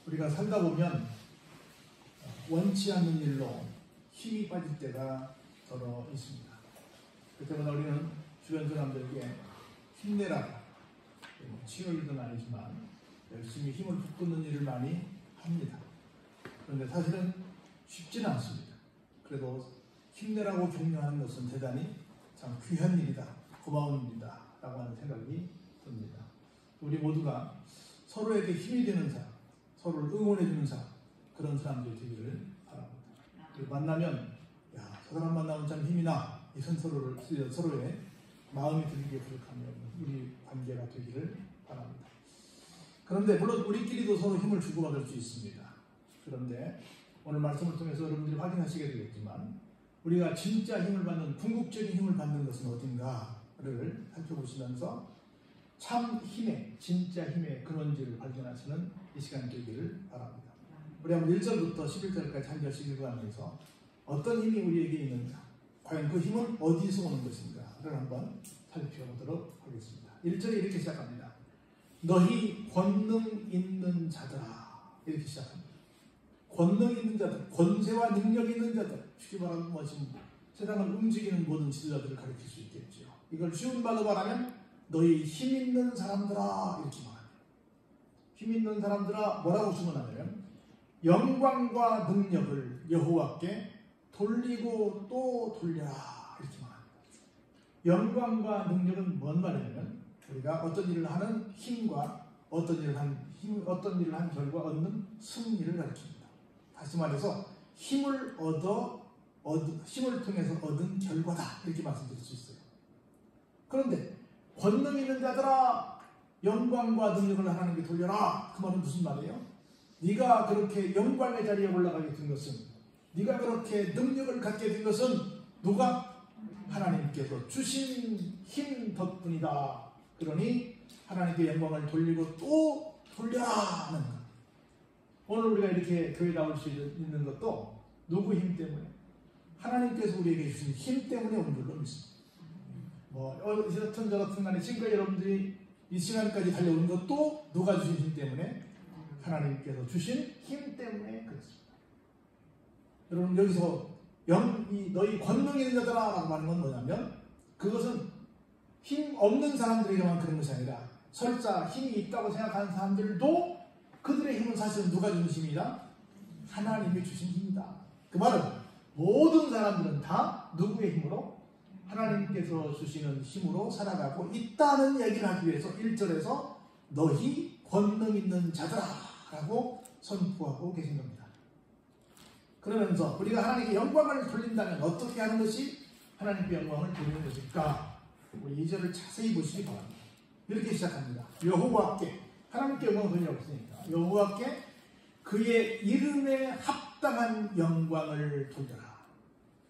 우리가 살다 보면 원치 않는 일로 힘이 빠질 때가 더러 있습니다. 그때마다 우리는 주변 사람들에게 힘내라, 치열일은 아니지만 열심히 힘을 북돋는 일을 많이 합니다. 그런데 사실은 쉽지는 않습니다. 그래도 힘내라고 격려하는 것은 대단히 참 귀한 일이다, 고마운 일이다 라고 하는 생각이 듭니다. 우리 모두가 서로에게 힘이 되는 사람, 서로를 응원해주는 사람, 그런 사람들이 되기를 바랍니다. 만나면 저 사람 만나면 참 힘이 나, 이런 서로의 마음이 들리게 부족하면 우리 관계가 되기를 바랍니다. 그런데 물론 우리끼리도 서로 힘을 주고받을 수 있습니다. 그런데 오늘 말씀을 통해서 여러분들이 확인하시게 되겠지만 우리가 진짜 힘을 받는, 궁극적인 힘을 받는 것은 어딘가를 살펴보시면서 참 힘의, 진짜 힘의 근원지를 발견하시는 이 시간이 되기를 바랍니다. 우리 한번 1절부터 11절까지 한 절씩 읽어가면서 어떤 힘이 우리에게 있는가, 과연 그 힘은 어디서 오는 것인가를 한번 살펴보도록 하겠습니다. 1절에 이렇게 시작합니다. 너희 권능 있는 자들아, 이렇게 시작합니다. 권능 있는 자들, 권세와 능력 있는 자들, 쉽게 말하면 세상을 움직이는 모든 지도자들을 가리킬 수 있겠죠. 이걸 쉬운 말로 말하면 너희 힘 있는 사람들아, 이렇게 말합니다. 힘 있는 사람들아, 뭐라고 주문하냐면 영광과 능력을 여호와께 돌리고 또 돌려라, 이렇게 말합니다. 영광과 능력은 뭔 말이냐면 우리가 어떤 일을 하는 힘과 어떤 일을 한 결과 얻는 승리를 가리킵니다. 다시 말해서 힘을 통해서 얻은 결과다, 이렇게 말씀드릴 수 있어요. 그런데 권능 있는 자들아, 영광과 능력을 하나님께 돌려라, 그 말은 무슨 말이에요? 네가 그렇게 영광의 자리에 올라가게 된 것은, 네가 그렇게 능력을 갖게 된 것은 누가? 하나님께서 주신 힘 덕분이다. 그러니 하나님께 영광을 돌리고 또 돌려라 하는 것. 오늘 우리가 이렇게 교회 나올 수 있는 것도 누구 힘 때문에? 하나님께서 우리에게 주신 힘 때문에 온 줄로 믿습니다. 이렇든 저렇든 간에 지금까지 여러분들이 이 시간까지 달려오는 것도 누가 주신 힘 때문에? 하나님께서 주신 힘 때문에 그렇습니다. 여러분, 여기서 너희 권능 있는 자들아 라고 하는 건 뭐냐면 그것은 힘 없는 사람들에게만 그런 것이 아니라 설사 힘이 있다고 생각하는 사람들도 그들의 힘은 사실은 누가 주신 힘이다? 하나님이 주신 힘이다. 그 말은 모든 사람들은 다 누구의 힘으로? 하나님께서 주시는 힘으로 살아가고 있다는 얘기를 하기 위해서 1절에서 너희 권능 있는 자들아 라고 선포하고 계신 겁니다. 그러면서 우리가 하나님께 영광을 돌린다면 어떻게 하는 것이 하나님께 영광을 돌리는 것일까? 우리 2절을 자세히 보시기 바랍니다. 이렇게 시작합니다. 여호와께, 하나님께 영광을 돌리라고 했으니까 여호와께 그의 이름에 합당한 영광을 돌려라.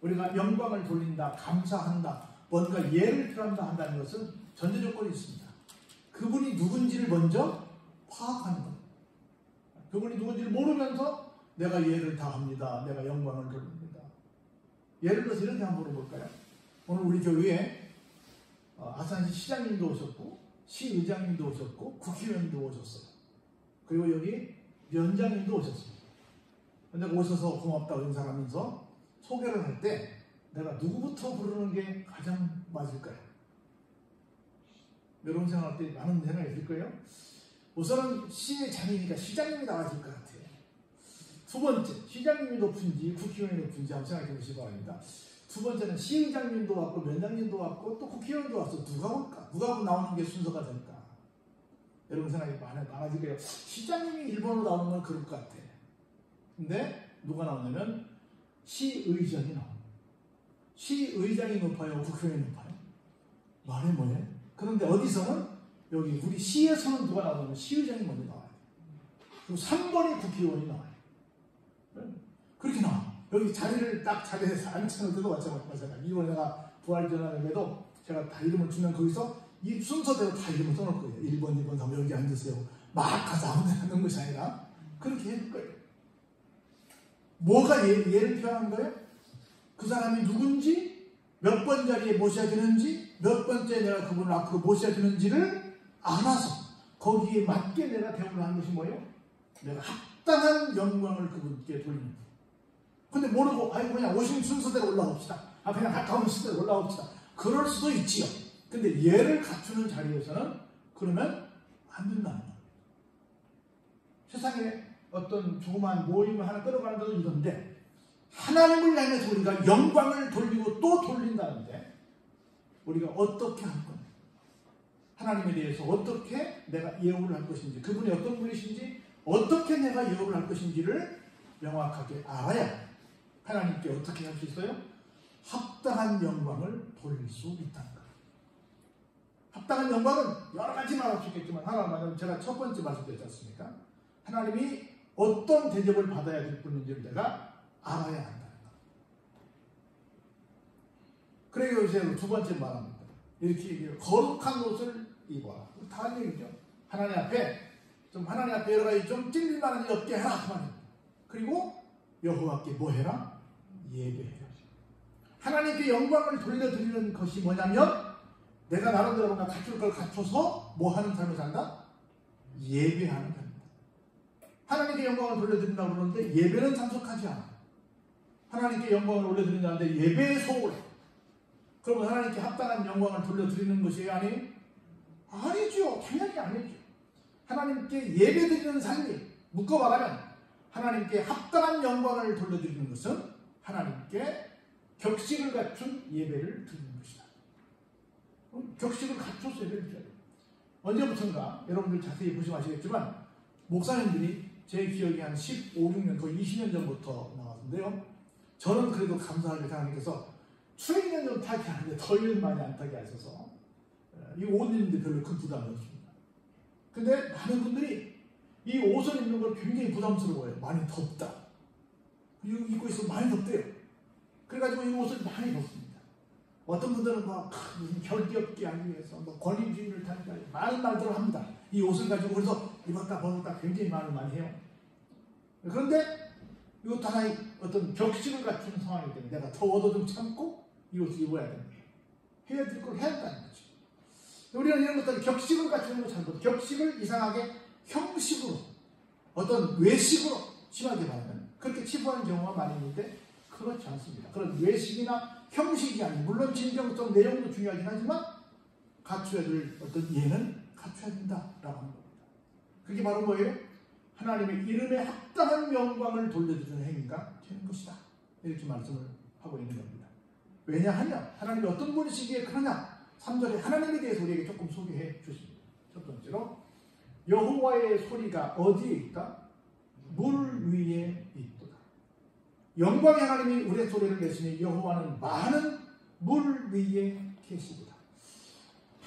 우리가 영광을 돌린다, 감사한다, 뭔가 예를 표한다 한다는 것은 전제 조건이 있습니다. 그분이 누군지를 먼저 파악하는 것. 그분이 누군지를 모르면서 내가 예를 다합니다, 내가 영광을 돌립니다. 예를 들어서 이렇게 한번 물어볼까요? 오늘 우리 교회에 아산시 시장님도 오셨고 시의장님도 오셨고 국회의원도 오셨어요. 그리고 여기 위원장님도 오셨습니다. 근데 오셔서 고맙다고 인사하면서 소개를 할 때 내가 누구부터 부르는 게 가장 맞을까요? 여러분 생각할 때 많은 생각이 있을 거예요. 우선은 시의장이니까 시장님이 나와줄 것 같아요. 두 번째, 시장님이 높은지 국회의원이 높은지 한번 생각해 보시기 바랍니다. 두 번째는 시의장님도 왔고 위원장님도 왔고 또 국회의원도 왔어. 누가 올까? 누가 나오는 게 순서가 될까? 여러분 생각이 많아질 거예요. 시장님이 1번으로 나오는 건 그럴 것 같아. 근데 누가 나오냐면 시의장이 나옵니다. 시의장이 높아요? 국회의원이 높아요? 말해 뭐해? 그런데 어디서는 여기 우리 시에서는 누가 나오냐면 시의장이 먼저 나와요. 그리고 3번이 국회의원이 나와요. 그렇게 나와. 여기 자리에서 앉혀놓을 때도 마찬가지야. 이번에 내가 부활전환에도 제가 다 이름을 주면 거기서 이 순서대로 다 이름을 써놓을 거예요. 1번, 2번, 3번 여기 앉으세요. 막 가서 아무데나 하는 것이 아니라 그렇게 해줄 거예요. 뭐가 예를 표현한 거예요? 그 사람이 누군지, 몇 번 자리에 모셔야 되는지, 몇 번째 내가 그분을 앞으로 모셔야 되는지를 알아서 거기에 맞게 내가 대우를 하는 것이 뭐예요? 내가 합당한 영광을 그분께 돌리는 거예요. 근데 모르고 그냥 오신 순서대로 올라옵시다. 그냥 가까운 순서대로 올라옵시다. 그럴 수도 있지요. 근데 얘를 갖추는 자리에서는 그러면 안 된다는 거예요. 세상에 어떤 조그마한 모임을 하나 끌어가는 데도 이런데 하나님을 향해서 우리가 영광을 돌리고 또 돌린다는데 우리가 어떻게 할 건가? 하나님에 대해서 어떻게 내가 예우를 할 것인지, 그분이 어떤 분이신지, 어떻게 내가 예우를 할 것인지를 명확하게 알아야 하나님께 어떻게 할 수 있어요? 합당한 영광을 돌릴 수 있다는 거예요. 합당한 영광은 여러 가지 말할 수 있겠지만 하나 말하면 제가 첫 번째 말씀드렸지 않습니까? 하나님이 어떤 대접을 받아야 될 분인지를 내가 알아야 한다는 거예요. 그래서 이제 두 번째 말합니다. 이렇게 거룩한 옷을 입어라. 다른 얘기죠. 하나님 앞에 여러 가지 좀 찔릴만한 일 없게 해라. 그 말입니다. 그리고 여호와께 뭐 해라? 예배해라. 하나님께 영광을 돌려드리는 것이 뭐냐면 내가 나름대로 뭔가 갖출 걸 갖춰서 뭐 하는 삶을 산다? 예배하는 삶입니다. 하나님께 영광을 돌려드린다고 그러는데 예배는 참석하지 않아. 하나님께 영광을 올려드린다는데 예배에 소홀해. 그러면 하나님께 합당한 영광을 돌려드리는 것이 아니죠. 당연히 아니죠. 하나님께 예배드리는 삶이 묶어 말하면 하나님께 합당한 영광을 돌려드리는 것은 하나님께 격식을 갖춘 예배를 드리는 것이다. 격식을 갖춰서 예배를 드려야 돼요. 언제부턴가 여러분들 자세히 보시면 아시겠지만 목사님들이 제 기억이 한 15, 16년 거의 20년 전부터 나왔는데요. 저는 그래도 감사하게 하나님께서 출애굽은 좀 타게 하는데 더위는 많이 안 타게 하셔서 이 옷 입는데 별로 큰 부담이 없습니다. 근데 많은 분들이 이 옷을 입는 걸 굉장히 부담스러워요. 많이 덥다. 이거 입고 있으면 많이 덥대요. 그래가지고 이 옷을 많이 벗습니다. 어떤 분들은 무슨 결기없게 하기 위해서 권위주의를 타니까 많은 말들을 합니다. 이 옷을 가지고 그래서 입었다 벗었다 굉장히 말을 많이 해요. 그런데 이것도 하나의 어떤 격식을 갖추는 상황이기 때문에 내가 더워도 좀 참고 이 옷을 입어야 되는 거예요. 해야 될 걸 해야 한다는 거죠. 우리는 이런 것들 격식을 갖추는 거 잘못, 격식을 이상하게 형식으로 어떤 외식으로 심하게 말하면 그렇게 치부하는 경우가 많이 있는데 그렇지 않습니다. 그런 외식이나 형식이 아닌 물론 진정성 내용도 중요하긴 하지만 갖춰야 될 어떤 예는 갖춰야 된다라고 하는 겁니다. 그게 바로 뭐예요? 하나님의 이름에 합당한 영광을 돌려드리는 행위가 되는 것이다. 이렇게 말씀을 하고 있는 겁니다. 왜냐하면 하나님이 어떤 분이시기에 그러냐? 3절에 하나님에 대해서 우리에게 조금 소개해 주십니다. 첫 번째로 여호와의 소리가 어디에 있다? 물 위에 있도다. 영광의 하나님이 우리의 소리를 내시니 여호와는 많은 물 위에 계시도다.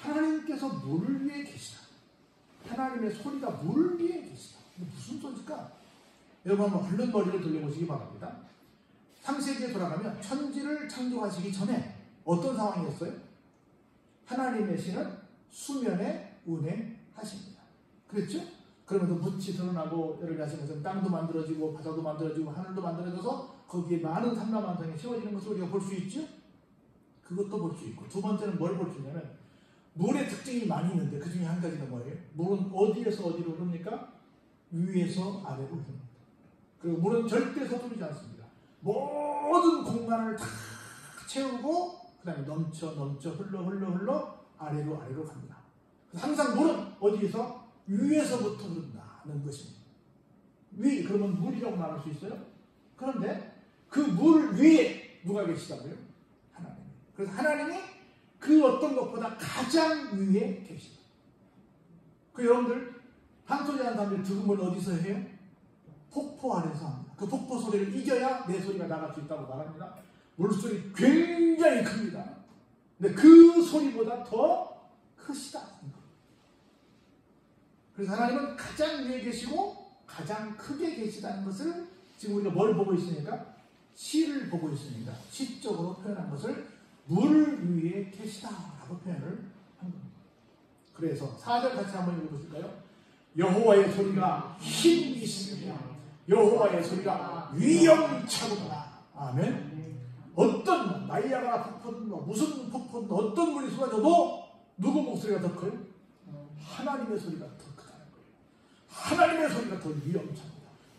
하나님께서 물 위에 계시다. 하나님의 소리가 물 위에 계시다. 무슨 소리일까? 여러분 한번 훑는 머리를 돌려보시기 바랍니다. 창세기에 돌아가면 천지를 창조하시기 전에 어떤 상황이었어요? 하나님의 신은 수면에 운행하십니다. 그랬죠? 그러면서 묻이 드러나고 여러분이 하신 것은 땅도 만들어지고 바다도 만들어지고 하늘도 만들어져서 거기에 많은 산나만상이 채워지는 것을 우리가 볼 수 있죠? 그것도 볼 수 있고 두 번째는 뭘 볼 수 있냐면 물의 특징이 많이 있는데 그 중에 한 가지는 뭐예요? 물은 어디에서 어디로 흐릅니까? 위에서 아래로 흐릅니다. 그리고 물은 절대 서두르지 않습니다. 모든 공간을 다 채우고 그 다음에 넘쳐 흘러 아래로 갑니다. 항상 물은 어디에서? 위에서부터 흐른다는 것입니다. 위, 그러면 물이라고 말할 수 있어요? 그런데 그 물 위에 누가 계시다고요? 하나님. 그래서 하나님이 그 어떤 것보다 가장 위에 계시다. 그 여러분들 한소리 하는 사람들이 득음을 어디서 해요? 폭포 아래서 합니다. 그 폭포 소리를 이겨야 내 소리가 나갈 수 있다고 말합니다. 물소리 굉장히 큽니다. 근데 그 소리보다 더 크시다. 그래서 하나님은 가장 위에 계시고 가장 크게 계시다는 것을 지금 우리가 뭘 보고 있으니까? 시를 보고 있으니까 시적으로 표현한 것을 물 위에 계시다라고 표현을 한 겁니다. 그래서 4절 같이 한번 읽어보실까요? 여호와의 소리가 힘이 있으며 여호와의 소리가 위엄차구나. 아멘. 어떤 나이아가라 폭포든 무슨 폭포든 어떤 물이 쏟아져도 누구 목소리가 더 커요? 하나님의 소리가 더 크다는 거예요. 하나님의 소리가 더 위험합니다.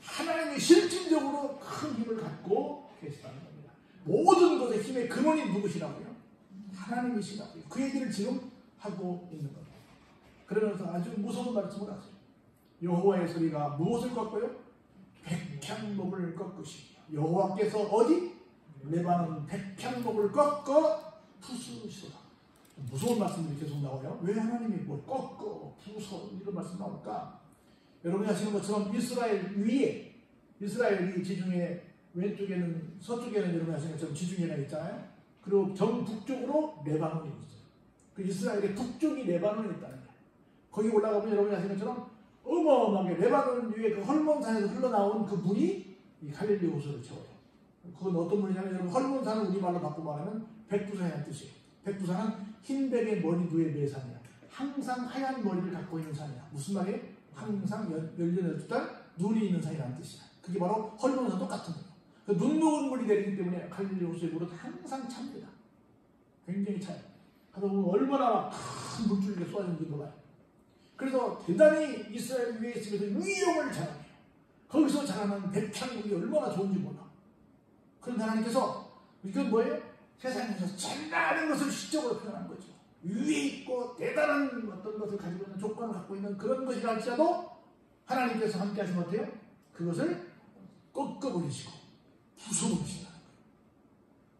하나님이 실질적으로 큰 힘을 갖고 계시다는 겁니다. 모든 것의 힘의 근원이 누구시라고요? 하나님이시라고요. 그 얘기를 지금 하고 있는 겁니다. 그러면서 아주 무서운 말씀을 하세요. 여호와의 소리가 무엇을 꺾어요? 백향목을 꺾으시며 여호와께서 어디? 레바논 백향목을 꺾어 부수시도다. 무서운 말씀들이 계속 나와요. 왜 하나님이 뭘 꺾어 부숴 이런 말씀 나올까? 여러분이 아시는 것처럼 이스라엘이 지중해 왼쪽에는 서쪽에는 여러분이 아시는 것처럼 지중해가 있잖아요. 그리고 북쪽으로 레바논이 있어요. 그 이스라엘의 북쪽이 레바논이 있다는 거예요. 거기 올라가면 여러분이 아시는 것처럼 어마어마하게 레바논 위에 그 헐몬산에서 흘러나온 그 물이 이 갈릴리 호수를 채워요. 그건 어떤 물이냐면 여러분 헐몬산은 우리말로 바꿔 말하면 백두산이라는 뜻이에요. 백두산은 흰백의 머리 위에 매산이야. 항상 하얀 머리를 갖고 있는 산이야. 무슨 말이에요? 항상 10년 12달 눈이 있는 산이라는 뜻이야. 그게 바로 헐몬산 똑같은 거예요. 그 눈 녹은 물이 내리기 때문에 갈릴리 호수의 물은 항상 찹니다. 굉장히 차요. 하다 보면 얼마나 큰 물줄기가 쏟아지는지 몰라요. 그래서 대단히 이스라엘 위에 있으면서 위엄을 자랑해요. 거기서 자라는 백향목이 얼마나 좋은지 몰라. 그런데 하나님께서 이건 뭐예요? 세상에서 잘나는 것을 시적으로 표현한 거죠. 위에 있고 대단한 어떤 것을 가지고 있는 조건을 갖고 있는 그런 것이라 할지라도 하나님께서 함께 하시면 어때요? 그것을 꺾어버리시고 부숴버리신다는 거예요.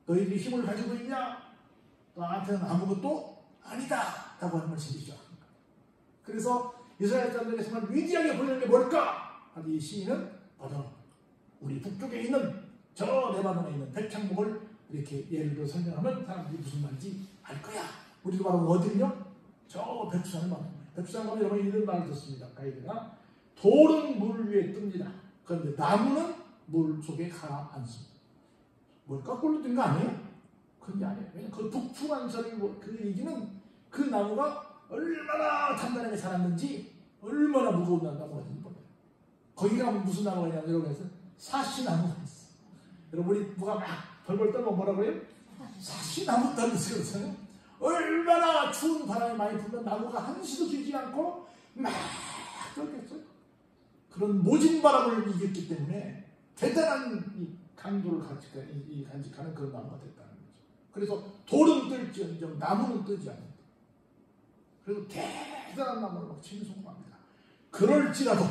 너희들이 힘을 가지고 있냐? 나한테는 아무것도 아니다 라고 하는 말씀이죠. 그래서 이스라엘 사람들에게 정말 위대하게 보이는 게 뭘까? 이 시인은 바로 우리 북쪽에 있는 저 레바논에 있는 백향목을 이렇게 예를 들어 설명하면 사람들이 무슨 말인지 알 거야. 우리도 말하면 어디요? 저 백두산을 말하는 거예요. 백두산 가면 여러분이 이런 말을 듣습니다. 가이드가 돌은 물 위에 뜹니다. 그런데 나무는 물 속에 가라앉습니다. 뭘 거꾸로 뜬 거 아니에요? 그런 게 아니에요. 왜냐면 그 북풍한 소리 그 얘기는 그 나무가 얼마나 단단하게 자랐는지 얼마나 무거운 나무가 있는지 몰라요. 거기가 무슨 나무가 있냐면 여러분에서 사시나무가 있어. 여러분이 누가 막 벌벌 떨면 뭐라 그래요? 사시나무 떨면서 그러잖아요. 얼마나 추운 바람이 많이 불면 나무가 한시도 쉬지 않고 막 그렇겠어요. 그런 모진 바람을 이겼기 때문에 대단한 이 강도를 간직하는 그런 나무가 됐다는 거죠. 그래서 돌은 뜰지언정 나무는 뜨지 않는다. 그래서 대단한 나무를 막 칭송합니다. 그럴지라도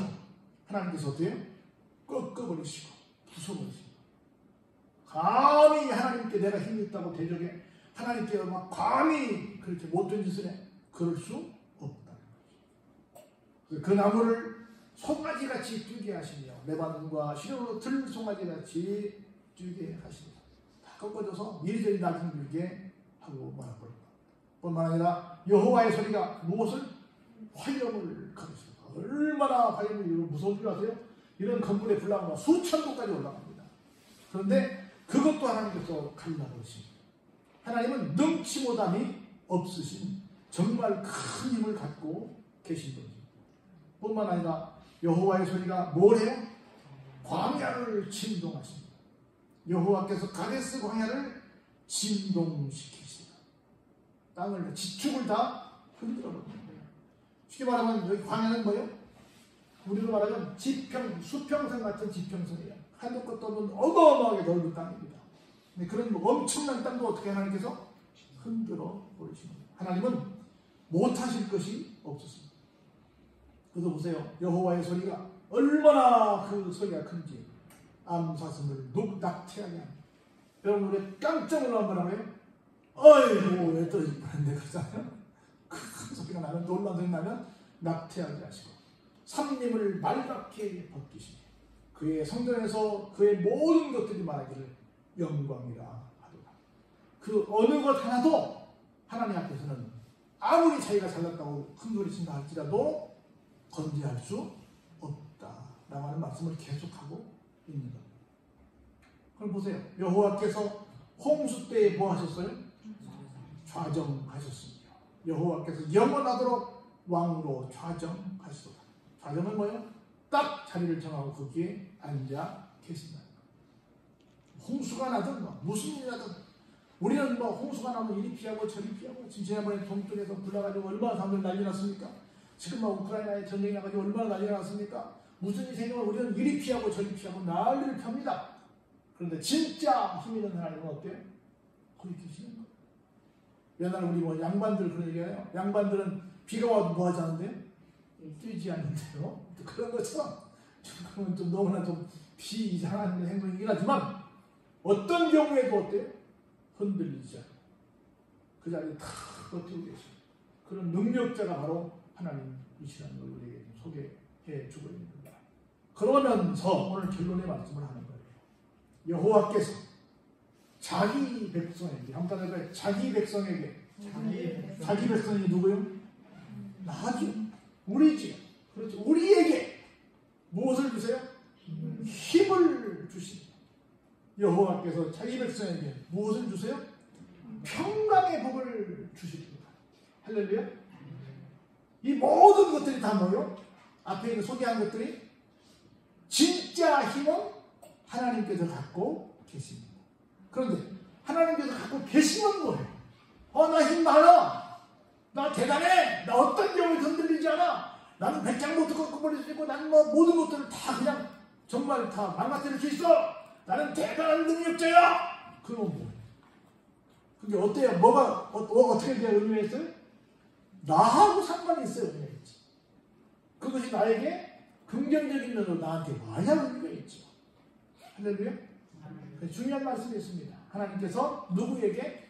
하나님께서 어때요? 꺾어버리시고 부숴버리시고 감히 하나님께 내가 힘이 있다고 대적해 하나님께 막 감히 그렇게 못된 짓을 해 그럴 수 없다는 거죠. 그 나무를 송아지같이 뛰게 하시며 레바논과 시로로 들 송아지같이 뛰게 하시며 다 꺾어져서 이리저리 낙인 들게 하고 말아버립니다. 뿐만 아니라 여호와의 소리가 무엇을? 화염을 가르칩니다. 얼마나 화염이 무서운 줄 아세요? 이런 건물의 불나무가 수천 도까지 올라갑니다. 그런데 그것도 하나님께서 갈라버리십니다. 하나님은 능치 못함이 없으신 정말 큰 힘을 갖고 계신 분입니다. 뿐만 아니라 여호와의 소리가 뭘 해요? 광야를 진동하십니다. 여호와께서 가데스 광야를 진동시키시다. 땅을 지축을 다 흔들어 놓는 거예요. 쉽게 말하면 여기 광야는 뭐예요? 우리로 말하면 수평선 같은 지평선이에요. 한도 끝도 없는 어마어마하게 넓은 땅입니다. 근데 그런 엄청난 땅도 어떻게 하나님께서 흔들어 버리십니다. 하나님은 못하실 것이 없었습니다. 그래서 보세요. 여호와의 소리가 얼마나 그 소리가 큰지 암사슴을 낙태하게 합니다. 여러분 우리 깜짝 놀란 거라고요? 어이구 왜 떨어질 뻔했네 그러잖아요. 큰 소리가 나면 놀란 소리 나면 낙태하게 하시고 삼림을 말갛게 벗기시고 그의 성전에서 그의 모든 것들이 말하기를 영광이라 하더라. 그 어느 것 하나도 하나님 앞에서는 아무리 자기가 잘났다고 큰 소리 친다 할지라도 건재할 수 없다라고 하는 말씀을 계속하고 있는 겁니다. 그럼 보세요. 여호와께서 홍수 때에 뭐 하셨어요? 좌정하셨습니다. 여호와께서 영원하도록 왕으로 좌정하시도다. 좌정은 뭐예요? 딱 자리를 정하고 거기에 앉아 계신다. 홍수가 나든 무슨 일이 나든 우리는 홍수가 나면 이리 피하고 저리 피하고 지난번에 동쪽에서 불나가지고 얼마나 사람들 난리 났습니까? 지금 막 우크라이나에 전쟁이 나가지고 얼마나 난리가 났습니까? 무슨 일이 생기면 우리는 이리 피하고 저리 피하고 난리를 펴니다. 그런데 진짜 힘 있는 하나님은 어때요? 거기 계시는 거예요. 옛날 우리 뭐 양반들 그런 얘기해요. 양반들은 비가 와도 뭐 하지 않는데요? 뛰지 않는데요. 그런 것처럼 그건 좀 너무나 좀 비이상한 행동이긴 하지만 어떤 경우에도 어때요? 흔들리지 않아요. 그 자리에 탁 버티고 계셔요. 그런 능력자가 바로 하나님이시라는 걸 우리에게 소개해 주고 있는 겁니다. 그러면서 오늘 결론의 말씀을 하는 거예요. 여호와께서 자기 백성에게, 한번 따라해봐요. 자기 백성에게. 자기 백성이 누구요? 나죠. 우리지요. 그렇죠. 우리에게 무엇을 주세요? 힘을 주십니다. 여호와께서 자기 백성에게 무엇을 주세요? 평강의 복을 주십니다. 할렐루야. 이 모든 것들이 다 뭐요? 앞에 있는 소개한 것들이 진짜 힘은 하나님께서 갖고 계십니다. 그런데 하나님께서 갖고 계시면 뭐예요? 나 힘 많아. 나 대단해. 나 어떤 경우에 흔들리지 않아. 나는 백장부터 꺾어버릴 수 있고 나는 뭐 모든 것들을 다 그냥 정말 다 망가뜨릴 수 있어. 나는 대단한 능력자야. 그건 뭐예요? 그게 어때요? 뭐가 어떻게 의미가 있어요? 나하고 상관이 있어요. 의미가 있지. 그것이 나에게 긍정적인 면으로 나한테 와야 의미가 있죠. 할렐루야. 중요한 말씀이었습니다. 하나님께서 누구에게?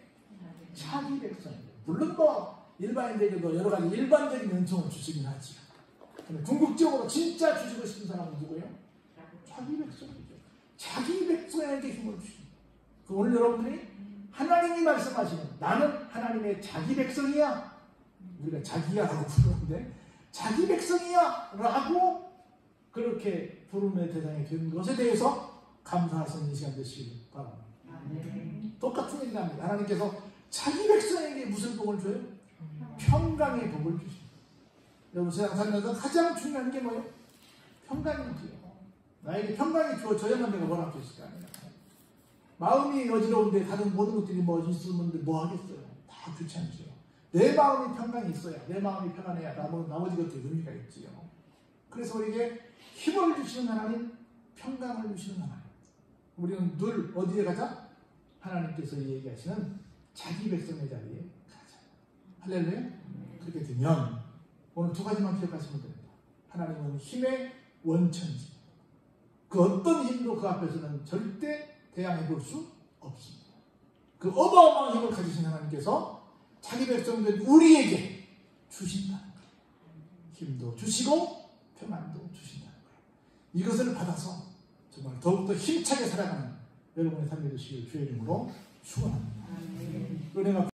자기 백성에게. 물론 뭐 일반인들에게도 여러 가지 일반적인 은총을 주시긴 하지. 근데 궁극적으로 진짜 주시고 싶은 사람은 누구예요? 자기 백성이죠. 자기 백성에게 힘을 주십니다. 오늘 여러분들이 하나님이 말씀하시는 나는 하나님의 자기 백성이야. 우리가 자기야라고 부르는데 자기 백성이야 라고 그렇게 부름의 대상이 된 것에 대해서 감사하시는 이 시간 되시길 바랍니다. 똑같은 얘기를 합니다. 하나님께서 자기 백성에게 무슨 복을 줘요? 평강의 복을 주십니다. 여러분 세상 살면서 가장 중요한 게 뭐예요? 평강이지요. 나에게 평강이 주어져야만 내가 원할 수 있을 거 아니에요. 마음이 어지러운데 다른 모든 것들이 뭐 있으면 뭐 하겠어요? 다 귀찮죠. 내 마음이 평강이 있어야, 내 마음이 편안해야 나머지 것들이 의미가 있지요. 그래서 우리에게 힘을 주시는 하나님, 평강을 주시는 하나님. 우리는 늘 어디에 가자? 하나님께서 얘기하시는 자기 백성의 자리에 가자. 할렐루야. 그렇게 되면 오늘 두 가지만 기억하시면 됩니다. 하나님은 힘의 원천지. 그 어떤 힘도 그 앞에서는 절대 대항해 볼 수 없습니다. 그 어마어마한 힘을 가지신 하나님께서 자기 백성된 우리에게 주신다는 거예요. 힘도 주시고 평안도 주신다는 거예요. 이것을 받아서 정말 더욱더 힘차게 살아가는 여러분의 삶이 되시길 주의 이름으로 축원합니다. 은혜가